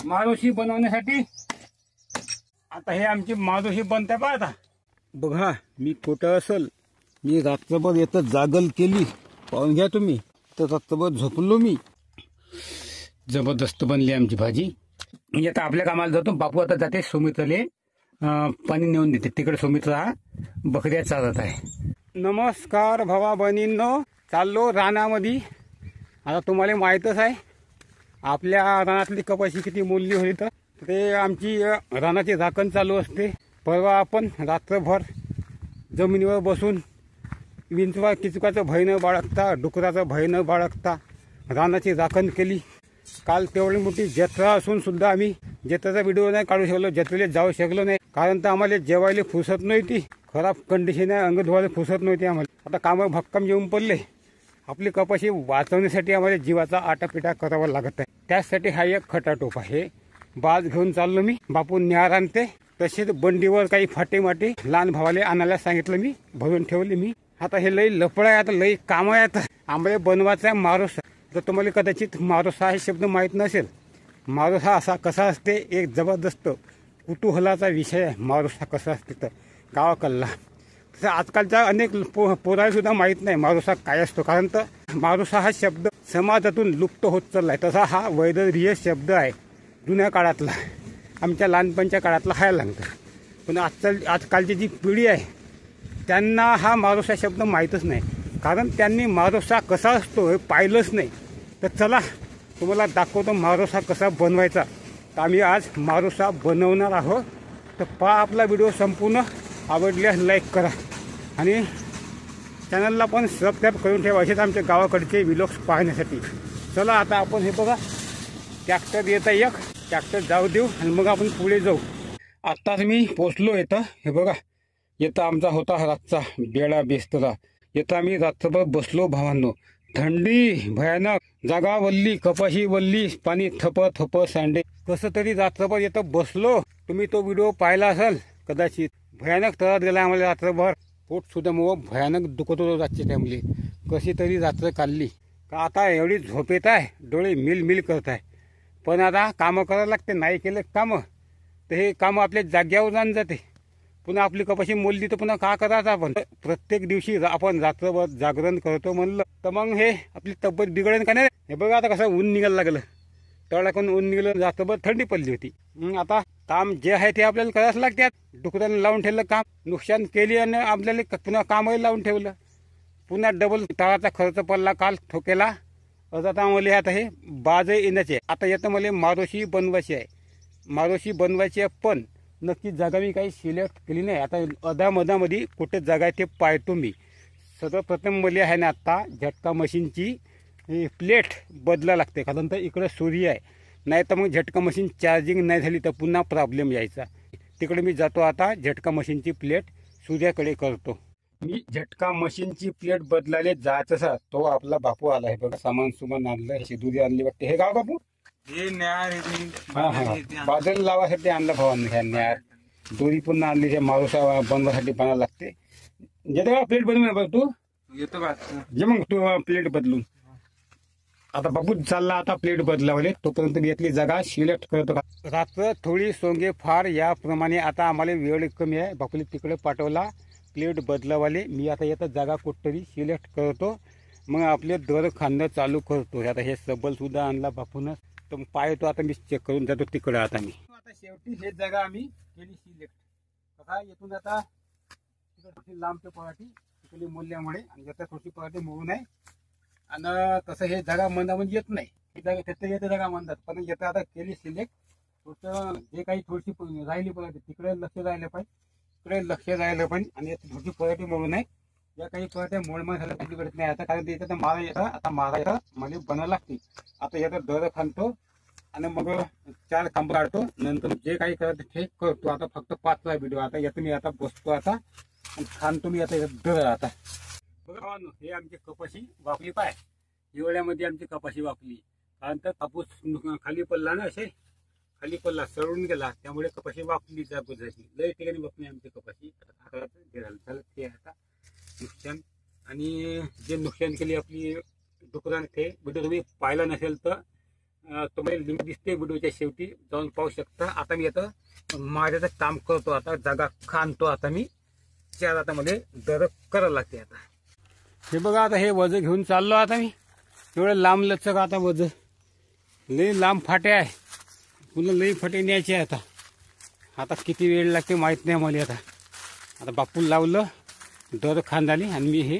माळोशी बनवण्यासाठी आता हे आमची माळोशी बनते पहा. आता बघा मी खोटं असल, मी रात्रभर येतं जागल केली, पाहून घ्या तुम्ही. तर रात्रभर झोपलो मी. जबरदस्त बनली आमची भाजी. म्हणजे आता आपल्या कामाला जातो. बापू आता जाते सुमित्राले पाणी नेऊन देते. तिकडे सुमित्रा बकऱ्या चालत आहे. नमस्कार भावा बहिणींनो, चाललो रानामध्ये. आता तुम्हाला माहीतच आहे आपल्या रानातली कपाशी किती मोडली होती. तर ते आमची रानाची झाकण चालू असते. परवा आपण रात्रभर जमिनीवर बसून विंचवा किचकाचं भय न बाळगता, डुकराचं भय न बाळगता रानाची राखण केली. काल तेवढी मोठी जत्रा असून सुद्धा आम्ही जत्रेचा व्हिडिओ नाही काढू शकलो, जत्रेला जाऊ शकलो नाही. कारण तर आम्हाला जेवायला फुसत नव्हती, खराब कंडिशन आहे, अंग धुवायला फुसत नव्हती आम्हाला. आता कामं भक्कम येऊन पडले. आपली कपाशी वाचवण्यासाठी आम्हाला जीवाचा आटापिटा करावा लागत आहे. त्यासाठी हा एक खटाटोप आहे. बाज घेऊन चाललो मी. बापू न्यार आणते. तसेच बंडीवर काही फाटे माटे लहान भावाले आणायला सांगितलं मी, भरून ठेवले मी. आता हे लई लफड आहे, आता लई काम आहे. आता आंबळे बनवायचा आहे मारोसा. तर तुम्हाला कदाचित मारोसा हे शब्द माहीत नसेल. मारोसा असा कसा असते, एक जबरदस्त कुतूहलाचा विषय आहे. मारोसा कसा असते तर गावाकडला. तसं आजकालच्या अनेक पोराला सुद्धा माहीत नाही मारोसा काय असतो. कारण तर मारोसा हा शब्द समाजातून लुप्त होत चालला आहे. तसा हा वैदर्भीय शब्द आहे, जुन्या काळातला, आमच्या लहानपणच्या काळातला हाय लागतं. पण आजकालची जी पिढी आहे त्यांना हा मारोसा शब्द माहीतच नाही. कारण त्यांनी मारोसा कसा असतो हे पाहिलंच नाही. तर चला तुम्हाला दाखवतो मारोसा कसा बनवायचा. तर आम्ही आज मारोसा बनवणार आहोत. तर पहा आपला व्हिडिओ संपूर्ण. आवडल्यास लाईक करा आणि चॅनलला पण सबस्क्राईब करून ठेवा, असेच आमच्या गावाकडचे व्हिडिओज पाहण्यासाठी. चला आता आपण हे बघा, ट्रॅक्टर येतं एक, ट्रॅक्टर जाऊ देऊ आणि मग आपण पुढे जाऊ. आत्ताच मी पोचलो येतं. हे बघा येतं आमचा होता रातचा बेडा बेस्तरा. येतं आम्ही रात्रभर बसलो भावांनो. थंडी भयानक, जागा वल्ली, कपाशी वल्ली, पाणी थप थप सांडे. कसं तरी रात्रभर येतं बसलो. तुम्ही तो व्हिडिओ पाहिला असेल कदाचित. भयानक त्रास गेला आम्हाला रात्रभर. पोट सुद्धा मग भयानक दुखत होतं रातच्या टाईमली. कशी तरी रात्र काढली. का आता एवढी झोप येत आहे, डोळे मिल मिल करत आहे. पण आता कामं करायला लागते. नाही केलं कामं तर हे कामं आपल्या जाग्यावर जाऊन जाते. पुन्हा आपली कपाशी मोडली तर पुन्हा का करायचं आपण. प्रत्येक दिवशी आपण रात्रभर जागरण करतो म्हणलं तर मग हे आपली तब्येत बिघडेल का नाही. हे बघा आता कसं ऊन निघायला लागलं. तळाकडून ऊन निघालं, रात्रभर थंडी पडली होती. आता काम जे आहे ते आपल्याला करायच लागतात. डुकरानं लावून ठेवलं काम, नुकसान केली आणि आपल्याला पुन्हा कामही लावून ठेवलं. पुन्हा डबल तळाचा खर्च पडला काल ठोकेला. आता मला आता हे बाज येण्याचे. आता येतं मला मारोशी बनवायची आहे. मारोशी बनवायची आहे पण नक्की जागा मी काही सिलेक्ट केली नाही. आता अदामधामध्ये कुठे जागा आहे ते पाहतो मी. सर्वप्रथम मला आहे ना आता झटका मशीनची प्लेट बदला लागते. कारण तर इकडं सूर्य आहे, नाही तर मग झटका मशीन चार्जिंग नाही झाली तर पुन्हा प्रॉब्लेम यायचा. तिकडे मी जातो आता झटका मशीनची प्लेट सूर्याकडे करतो. मी झटका मशीनची प्लेट बदलायला जायचं तो आपला बापू आला आहे बघा. सामान सुमान आणलं, शिदुरी आणली वाटते. हे गाव बापू हे न्यार हा हा बादल लावासाठी आणलं भावांनी. ह्या न्यार दोरी पुन्हा आणली. हे मारुसा बनवासाठी बनावं लागते. जेत का प्लेट बनवून बघ तू येतो का जे मग तू प्लेट बदलून. आता बापू चालला आता प्लेट बदलावले. तोपर्यंत मी यातली जागा सिलेक्ट करतो. रात्र थोडी सोंगे फार याप्रमाणे आता आम्हाला वेळ कमी आहे. बापूला तिकडे पाठवला प्लेट बदलावाले. मी आता येतं जागा कुठतरी सिलेक्ट करतो. मग आपले दर खांदं चालू करतो. आता हे सबल सुद्धा आणला बापून. तर पाहतो आता मी चेक करून जातो तिकडं. आता मी आता शेवटी हे जागा आम्ही केली सिलेक्ट. कसा येथून आता तिकडे लांबच्या पराठी तिकडे मोडल्यामुळे आणि याचा थोडी पराठी मोडू नये. आणि तसं हे जागा मंदामध्ये येत नाही. ही जागा तिथे येते जागा म्हणतात. पण येतं आता केली सिलेक्ट. थोडंसं जे काही थोडीशी राहिली पराठी तिकडे लक्ष राहिलं पाहिजे, तिकडे लक्ष राहिलं पाहिजे. आणि याची थोडी पराठी मोडू नये. या काही पराठ्या मोडमा झाल्या तिकडे नाही. आता कारण याचं मारा येतं. आता मारा येतं मला बनावं लागते. आता याचा दर खांदतो आणि मग 4 खांब काढतो. नंतर जे काही करत हे करतो. आता फक्त 5चा व्हिडिओ. आता यातून मी आता बसतो आता आणि खांदतो मी आता याचा दर. आता बघा हे आमची कपाशी वापली पाय. हिवाळ्यामध्ये आमची कपाशी वापली. कारण तर कापूस खाली पडला ना, असे खाली पडला, सडून गेला. त्यामुळे कपाशी वापली जागोजागी. लय ठिकाणी वापली आमची कपाशी. झालं ते आता नुकसान. आणि जे नुकसान केली आपली डुकराने ते व्हिडिओ तुम्ही पाहिला नसेल तर तुम्हाला लिंक दिसते व्हिडिओच्या शेवटी, जाऊन पाहू शकता. आता मी आता माझ्याचं काम करतो, आता जागा खाणतो. आता मी चार आता मला दर करायला लागते. आता हे बघा, आता हे वज घेऊन चाललो. आता मी एवढं लांब लचक आता वज लई लांब फाटे आहे, पुन्हा लई फाटे न्यायचे आहे. आता किती वेळ लागते माहीत नाही मला. आता बापूल लावलं दर खांदाली आणि मी हे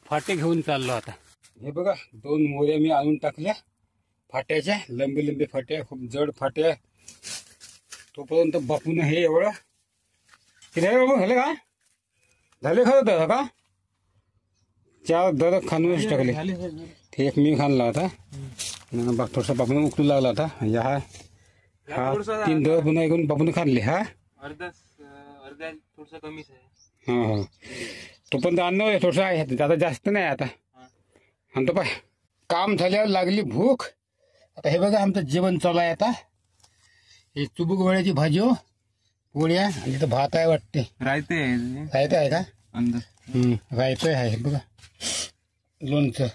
फाटे घेऊन चाललो. आता हे बघा, 2 मोऱ्या मी आणून टाकल्या फाट्याच्या, लंबे लंबे फाट्या, खूप जड फाट्या. तोपर्यंत बापून हे एवढं किती आहे बाबू, झाले का? झाले खरं दर का? 4 दर खाणूनच टाकले. ते एक मी खाणला होता, थोडासा बापून उकलू लागला होता. हा 3 दर पुन्हा ऐकून बापून खाल्ले. हा अर्धा थोडसा कमीच आहे. हा तो पण अन्न थोडंसं आहे, आता जास्त नाही. आता आणतो पाय. काम झाल्यावर लागली भूक. आता हे बघा, आमचं जेवण चालू आहे. आता हे चुबूक वड्याची भाजी, हो, पोळ्या, आणि तिथं भात आहे वाटते. रायते रायतं आहे का? अंदर रायतं आहे बघा, लोणचं.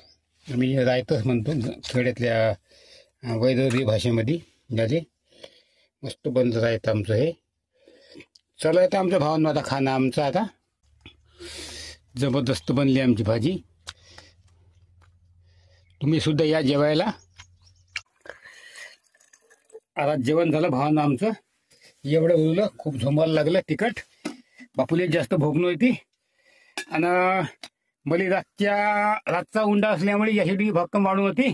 मी रायतंच म्हणतो खेड्यातल्या वैदर्भी भाषेमध्ये. झाले मस्त बंद रायतं आमचं हे. चला आता आमच्या भावांना आता खाणं आमचं आता जबरदस्त बनली आमची भाजी. तुम्ही सुद्धा या जेवायला. आता जेवण झालं भावांना आमचं. एवढं उरलं, खूप झोमायला लागलं तिखट. बापूले जास्त भूक नव्हती आणि मला रातचा उंडा असल्यामुळे यासाठी भक्कम वाढून होती.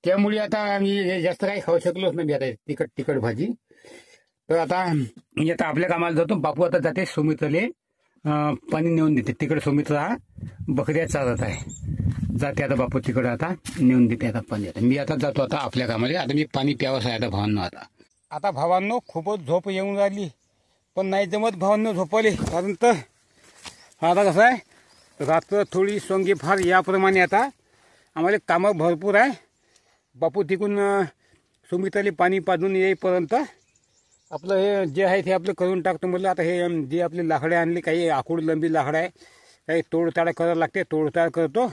त्यामुळे आता आम्ही जास्त काही खाऊ शकलोच नाही. आता तिखट भाजी. तर आता मी आता आपल्या कामाला जातो. बापू आता जाते सुमित्राले पाणी नेऊन देते. तिकडे सुमित्रा बकऱ्या चालत आहे, जाते आता बापू तिकडे आता नेऊन देते आता पाणी. आता मी आता जातो आता आपल्या कामाला. आता मी पाणी प्यावंच आहे आता भावांनो. आता भावांनो खूपच झोप येऊन राहिली, पण नाही जमत भावांनो झोपले. कारण तर आता कसं आहे, रात्र थोडी सोंगी फार याप्रमाणे. आता आम्हाला कामं भरपूर आहे. बापू तिकून सुमित्राले पाणी पाजून येईपर्यंत आपलं हे जे आहे ते आपलं करून टाकतो. म्हटलं आता हे जे आपले लाकडे आणले, काही आखूड लंबी लाकडं आहे, काही तोडताड करायला लागते, तोडताड करतो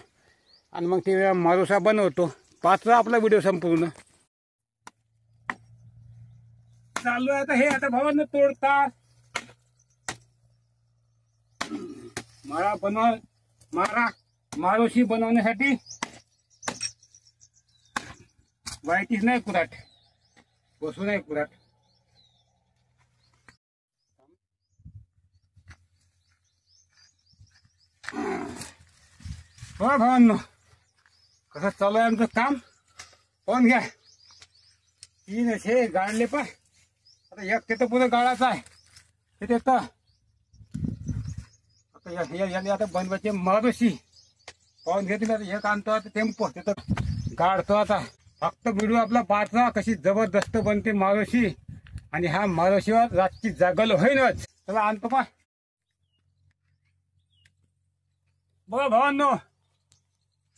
आणि मग ते मारोसा बनवतो. पाचवा आपला व्हिडिओ संपूर्ण चालू आहे. आता हे आता भावांना तोडतात. मारोशी बनवण्यासाठी वाईटीच नाही कुराट, बसू नाही कुराट. हो भावांनो, कसं चालू आहे आमचं काम पाहून घ्या. 3 असे गाडले पण आता एक तिथं पुढे गाळाचं आहे. तिथे तर आता याने आता बनवायचे मारोशी पाहून घेतली. आता एक आणतो आता टेम्पो, तिथं गाडतो. आता फक्त व्हिडिओ आपला पाहता कशी जबरदस्त बनते मारोशी. आणि हा मारोशीवर रातची जागल होईनच. चला आणतो पा. बघा भावांनो,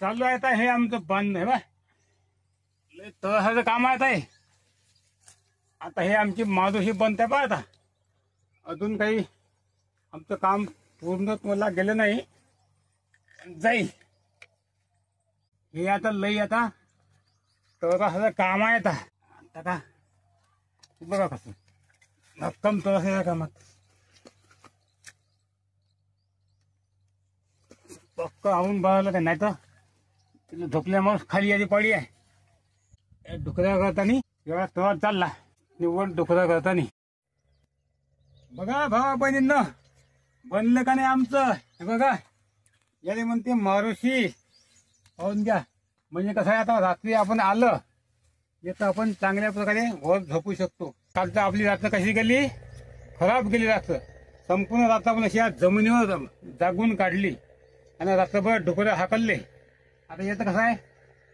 चालू आहे आता हे आमचं बंद आहे बा. तळसाचं काम आहे. आता हे आमची मारोशी बनते पा. आता अजून काही आमचं काम पूर्ण मला गेलं नाही, जाईल. हे आता लई आता तळसाचं काम आहे. आता बघा कसं भक्कम तळसाच्या कामात पक्क आवून बघायला का नाही तर तिला झोपल्यामुळे खाली याची पडी आहे. डुकऱ्या करताना एवढा तवा चालला निवड डुकऱ्या करताना. बघा भावा बहिणींना बनलं का नाही आमचं. हे बघा, याने म्हणते मारोशी पाहून घ्या. म्हणजे कसं आहे, आता रात्री आपण आलं येतं आपण चांगल्या प्रकारे वर झोपू शकतो. कालचं आपली रात्र कशी गेली, खराब गेली रात्र. संपूर्ण रात्र आपण अशी जमिनीवर जागून काढली आणि रात्रभर ढुकरं हाकलले. आता येतं कसं आहे,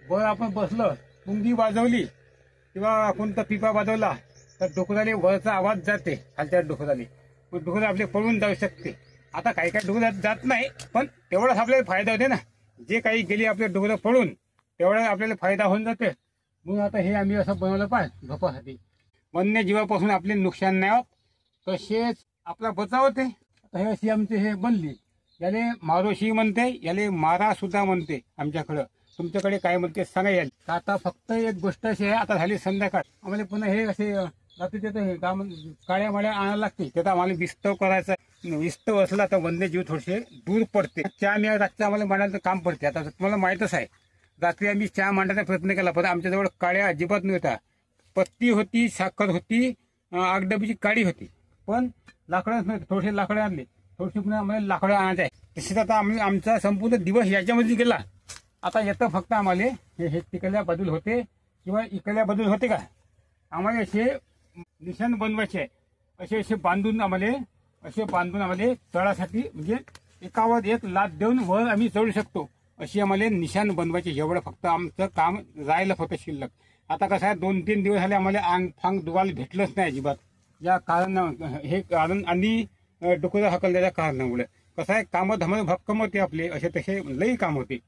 वर आपण बसलं, पुंगी वाजवली किंवा कोणता पिपा वाजवला तर डुकराले वरचा आवाज जाते खालच्या डुकराले. डुकरं आपले पळून जाऊ शकते. आता काही काही डुकरं जात नाही, पण तेवढाच आपल्याला फायदा होते ना. जे काही गेली आपले डुकरं पळून तेवढा आपल्याला फायदा होऊन जाते. म्हणून आता हे आम्ही असं बनवलं पाहिजे झोपासाठी. वन्यजीवापासून आपले नुकसान नाही होत, तसेच आपला बचाव होते. हे अशी आमची हे बनली. याले मारोशी म्हणते, याले मारा सुद्धा म्हणते आमच्याकडं. तुमच्याकडे काय म्हणते सांगा याल. आता फक्त एक गोष्ट अशी आहे, आता झाली संध्याकाळ, आम्हाला पुन्हा हे असे रात्रीचे तर हे काम काळ्या माळ्या आणायला लागते. त्यात आम्हाला विस्तव करायचं. विस्तव असला तर वन्यजीव थोडेसे दूर पडते. चहा मी रातचं आम्हाला मांडायचं काम पडते. आता तुम्हाला माहीतच आहे, रात्री आम्ही चहा मांडण्याचा प्रयत्न केला, पण आमच्याजवळ काळ्या अजिबात नव्हत्या. पत्ती होती, साखर होती, 8 डबीची काळी होती, पण लाकडं नव्हते. थोडेसे लाकडं आणले, थोडीशी पुन्हा आम्हाला लाकडं आणायचं आहे. तसेच आता आमचा संपूर्ण दिवस याच्यामध्ये गेला. आता येतं फक्त आम्हाला हे तिकडल्या बदल होते किंवा इकडल्या बदल होते का, आम्हाला असे निशाण बनवायचे आहे. असे बांधून आम्हाला चढासाठी, म्हणजे एकावर एक लाद देऊन वर आम्ही चढू शकतो, अशी आम्हाला निशाण बनवायचे. एवढं फक्त आमचं काम राहिलं होतं शिल्लक. आता कसं आहे, 2-3 दिवस झाले आम्हाला अंग फांग दुवायला भेटलंच नाही अजिबात. या कारण हे कारण आणि डोकं हकलल्याच्या कारणामुळे कसं आहे, कामं धमाल भक्कम होते आपले, असे तसे लई काम होते,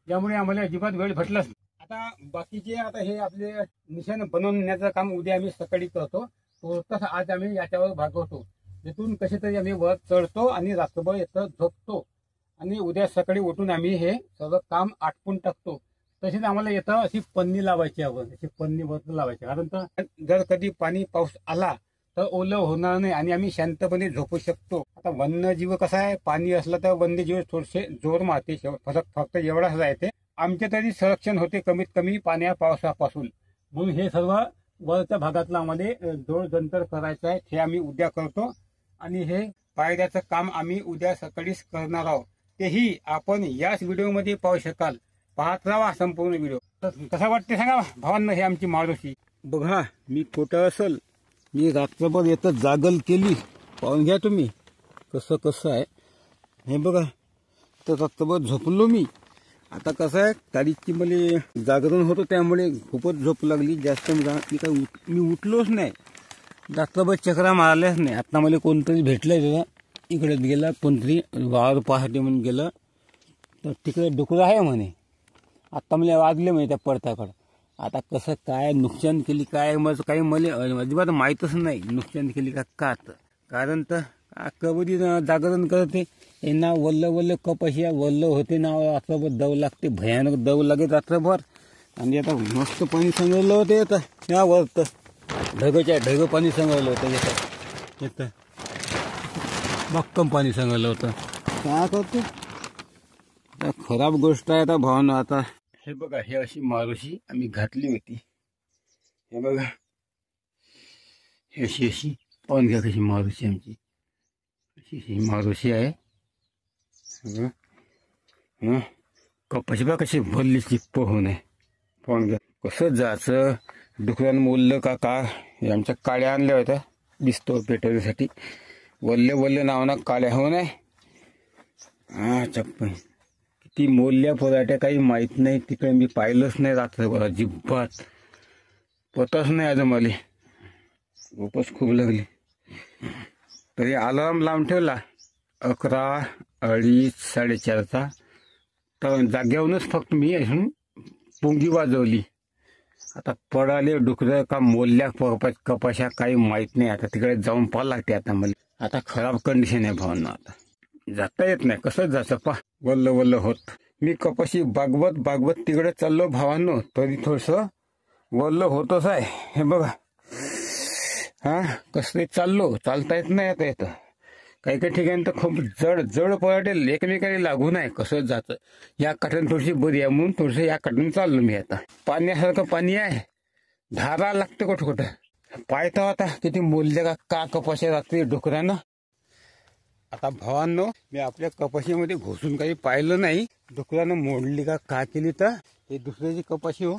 ज्यामुळे आम्हाला अजिबात वेळ भेटलाच नाही. आता बाकीचे आता हे आपले निशाण बनवण्याचं काम उद्या आम्ही सकाळी करतो. तसं आज आम्ही याच्यावर भागवतो. तिथून कसे तरी आम्ही वर चढतो आणि रात्रभर येतं झोपतो आणि उद्या सकाळी उठून आम्ही हे सगळं काम आटपून टाकतो. तसेच आम्हाला येतं अशी पन्नी लावायची, अशी पन्नी वरती लावायची. कारण तर जर कधी पाऊस आला तर ओलं होणार नाही आणि आम्ही शांतपणे झोपू शकतो. आता वन्यजीव कसा आहे, पाणी असलं तर वन्यजीव थोडेसे जोर मारते. फक्त एवढाच राहते. आमचे तरी संरक्षण होते कमीत कमी पावसापासून. म्हणून हे सर्व वरच्या भागातलं आम्हाला जोडजंतर करायचं आहे. हे आम्ही उद्या करतो आणि हे पायऱ्याचं काम आम्ही उद्या सकाळीच करणार आहोत. तेही आपण याच व्हिडिओमध्ये पाहू शकाल. पाहत राहा संपूर्ण व्हिडिओ. कसं वाटते सांगा भावांना, हे आमची माळोशी. बघा, मी खोटं असल, मी रात्रभर येतं जागल केली. पाहून घ्या तुम्ही कसं आहे हे बघा. तर रात्रभर झोपलो मी. आता कसं आहे, तारीखची मला जागरण होतं, त्यामुळे खूपच झोप लागली. जास्त मी उठलोच नाही. रात्रभर चक्रा मारल्याच नाही. आता मला कोणतरी भेटलं तेव्हा इकडे गेला, कोणतरी वावर पाहते म्हणून गेलं, तर तिकडे डुकरं आहे म्हणे. आत्ता मला वाजले म्हणे त्या पडताकडं. आता कसं काय नुकसान केली काय मग काही मला अजिबात माहीतच नाही नुकसान केली का. कारण तर कबड्डी जागरण करते, यांना वल्ल कपाशी वल्ल होते ना, रात्रभर दव लागते, भयानक दव लागे रात्रभर. आणि आता मस्त पाणी सांगवलं होतं येतं यावर, तर ढग पाणी सांगवलं होतं येतं भक्कम पाणी सांगवलं होतं. काय करतो खराब गोष्ट आहे आता भावना. आता हे बघा, हे अशी मारुशी आम्ही घातली होती. हे बघा, हे अशी पाहून घ्या कशी मारुशी आमची. अशी मारुशी आहे. कपाशी बघा कशी भरली चिप्प होऊ नये. पाहून घ्या कसं जायचं. डुकरानं बोललं का हे आमच्या काळ्या आणल्या होत्या दिसतो पेटवण्यासाठी. वल्ले नावाना काळ्या होऊ नये. चप्पल किती मोडल्या पराठ्या काही माहीत नाही. तिकडे मी पाहिलंच नाही रात्रभर अजिबात. पतच नाही आज मला. खूपच खूप लागली. तरी अलार्म लावून ठेवला 11, 2:30, 4:30चा. तर जाग्यावरूनच फक्त मी अजून पुंगी वाजवली. आता पडाले डुकरं का मोडल्या कपाशा काही माहीत नाही. आता तिकडे जाऊन पाहावं लागते आता मला. आता खराब कंडिशन आहे भावना. आता जाता येत नाही. कसं जायचं पा वल्ल होत. मी कपाशी बागवत तिकडे चाललो भावांनो, तरी थोडंसं वल्ल होतच आहे. हे बघा कसं चाललो, चालता येत नाही आता येतं. काही ठिकाणी तर खूप जड पडेल, एकमेकाला लागू नाही. कसं जातं. या काठाने थोडीशी बरी आहे म्हणून थोडंसं या काठाने चाललो मी. आता पाण्यासारखं पाणी आहे, धारा लागते कुठं. पाहतो आता किती मोडले का कपाशी रात्री डुकरानं. आता भावांनो, मी आपल्या कपाशीमध्ये घुसून काही पाहिलं नाही. डुकरानं मोडली का केली तर हे दुसऱ्याची कपाशी हो.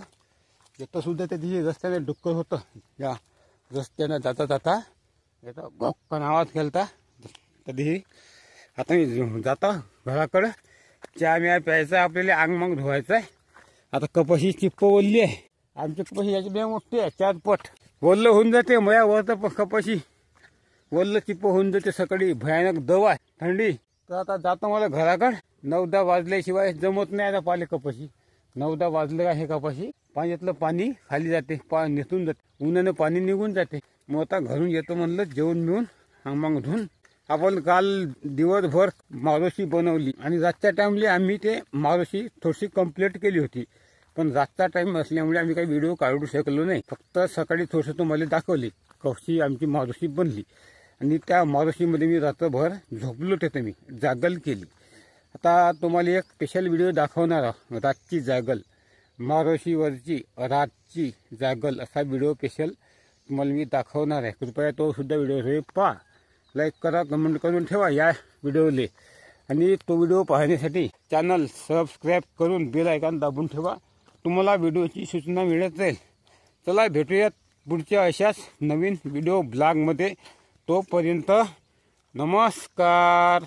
येतं सुद्धा त्या दिवशी रस्त्याने डुक्कर होतं. या रस्त्यानं जाता येतं गप्पन आवाज केलता त्या दिवशी. आता मी जाता घराकडं, चहा प्यायचा, आपल्याला अंग धुवायचं आहे. आता कपाशी चिप्प ओलली आहे. आमची कपाशी याची बे मोठी आहे, 4 पट. वल्ल होऊन जाते मया वर, तर कपाशी वल्ल चिप्प होऊन जाते. सकाळी भयानक दव आहे, थंडी. तर आता जातो मला घराकडं. 9-10 वाजल्याशिवाय जमत नाही आता पाले कपाशी. 9-10 वाजले का हे कपाशी पाण्यातलं पाणी खाली जाते, निघून जाते, उन्हानं पाणी निघून जाते. मग आता घरून येतो म्हणलं जेवण मिळून अंग धुवून आपण काल दिवसभर मारोशी बनवली आणि रातच्या टाइमला आम्ही ते मारोशी थोडीशी कंप्लीट केली होती. पण रातचा टाइम असल्यामुळे आम्ही काही व्हिडिओ काढू शकलो नाही. फक्त सकाळी थोडंसं तुम्हाला दाखवली कशी आमची मारोशी बनली. आणि त्या मारोशीमध्ये मी रात्रभर झोपलो होते. मी जागल केली. आता तुम्हाला एक स्पेशल व्हिडिओ दाखवणार आहे. रातची जागल, मारोशीवरची रातची जागल असा व्हिडिओ स्पेशल तुम्हाला मी दाखवणार आहे. कृपया तो सुद्धा व्हिडिओ पहा, लाईक करा, कमेंट करून ठेवा या व्हिडिओले. आणि तो व्हिडिओ पाहण्यासाठी चॅनल सबस्क्राईब करून बेल आयकॉन दाबून ठेवा. तुम्हाला व्हिडिओची सूचना मिळत जाईल. चला भेटूयात पुढच्या अशाच नवीन व्हिडिओ ब्लॉगमध्ये. तोपर्यंत नमस्कार.